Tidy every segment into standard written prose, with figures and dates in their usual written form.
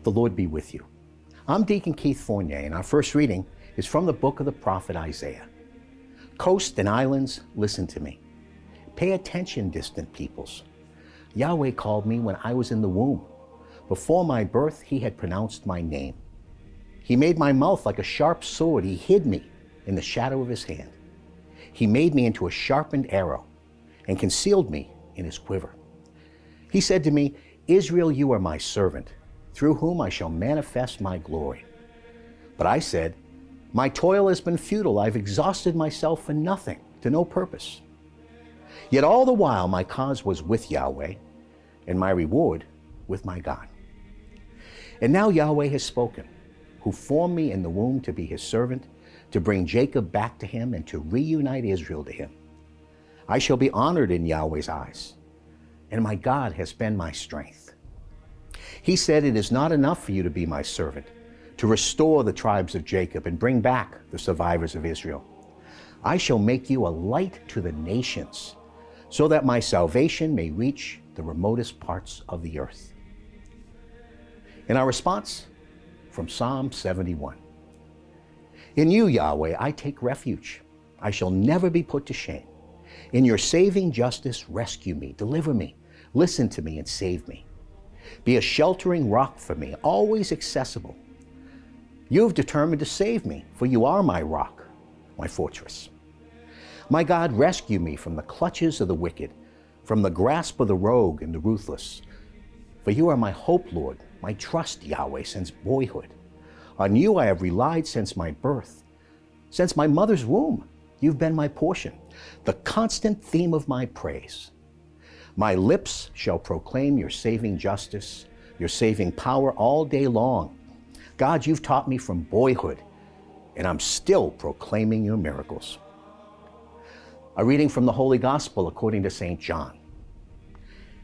The Lord be with you. I'm Deacon Keith Fournier, and our first reading is from the book of the prophet Isaiah. Coast and islands, listen to me. Pay attention, distant peoples. Yahweh called me when I was in the womb. Before my birth, he had pronounced my name. He made my mouth like a sharp sword. He hid me in the shadow of his hand. He made me into a sharpened arrow and concealed me in his quiver. He said to me, Israel, you are my servant, through whom I shall manifest my glory. But I said, my toil has been futile. I've exhausted myself for nothing, to no purpose. Yet all the while my cause was with Yahweh, and my reward with my God. And now Yahweh has spoken, who formed me in the womb to be his servant, to bring Jacob back to him and to reunite Israel to him. I shall be honored in Yahweh's eyes, and my God has been my strength. He said, it is not enough for you to be my servant, to restore the tribes of Jacob and bring back the survivors of Israel. I shall make you a light to the nations, so that my salvation may reach the remotest parts of the earth. In our response, from Psalm 71. In you, Yahweh, I take refuge. I shall never be put to shame. In your saving justice, rescue me, deliver me, listen to me, and save me. Be a sheltering rock for me, always accessible. You have determined to save me, for you are my rock, my fortress. My God, rescue me from the clutches of the wicked, from the grasp of the rogue and the ruthless. For you are my hope, Lord, my trust, Yahweh, since boyhood. On you I have relied since my birth. Since my mother's womb, you've been my portion, the constant theme of my praise. My lips shall proclaim your saving justice, your saving power all day long. God, you've taught me from boyhood, and I'm still proclaiming your miracles. A reading from the Holy Gospel according to St. John.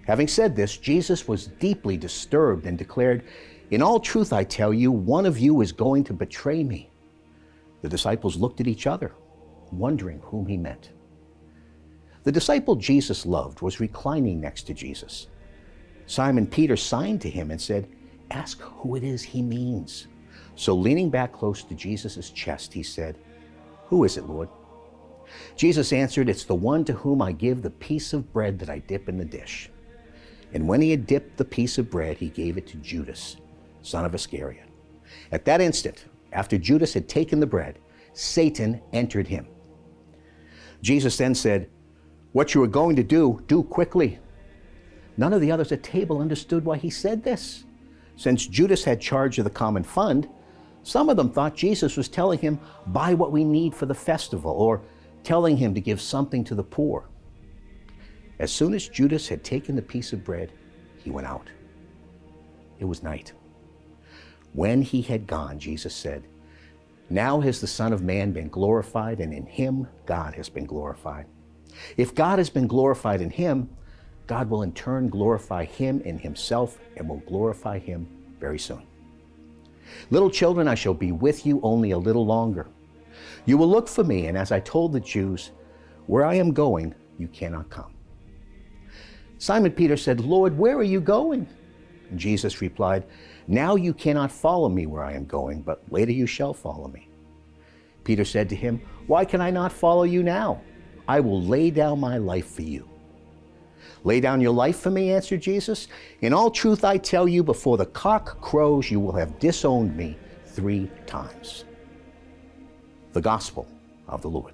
Having said this, Jesus was deeply disturbed and declared, in all truth I tell you, one of you is going to betray me. The disciples looked at each other, wondering whom he meant. The disciple Jesus loved was reclining next to Jesus. Simon Peter signed to him and said, ask who it is he means. So leaning back close to Jesus' chest, he said, who is it, Lord? Jesus answered, it's the one to whom I give the piece of bread that I dip in the dish. And when he had dipped the piece of bread, he gave it to Judas, son of Iscariot. At that instant, after Judas had taken the bread, Satan entered him. Jesus then said, what you are going to do, do quickly. None of the others at table understood why he said this. Since Judas had charge of the common fund, some of them thought Jesus was telling him, buy what we need for the festival, or telling him to give something to the poor. As soon as Judas had taken the piece of bread, he went out. It was night. When he had gone, Jesus said, now has the Son of Man been glorified, and in him God has been glorified. If God has been glorified in him, God will in turn glorify him in himself and will glorify him very soon. Little children, I shall be with you only a little longer. You will look for me, and as I told the Jews, where I am going, you cannot come. Simon Peter said, Lord, where are you going? And Jesus replied, now you cannot follow me where I am going, but later you shall follow me. Peter said to him, why can I not follow you now? I will lay down my life for you. Lay down your life for me, answered Jesus. In all truth I tell you, before the cock crows, you will have disowned me 3 times. The Gospel of the Lord.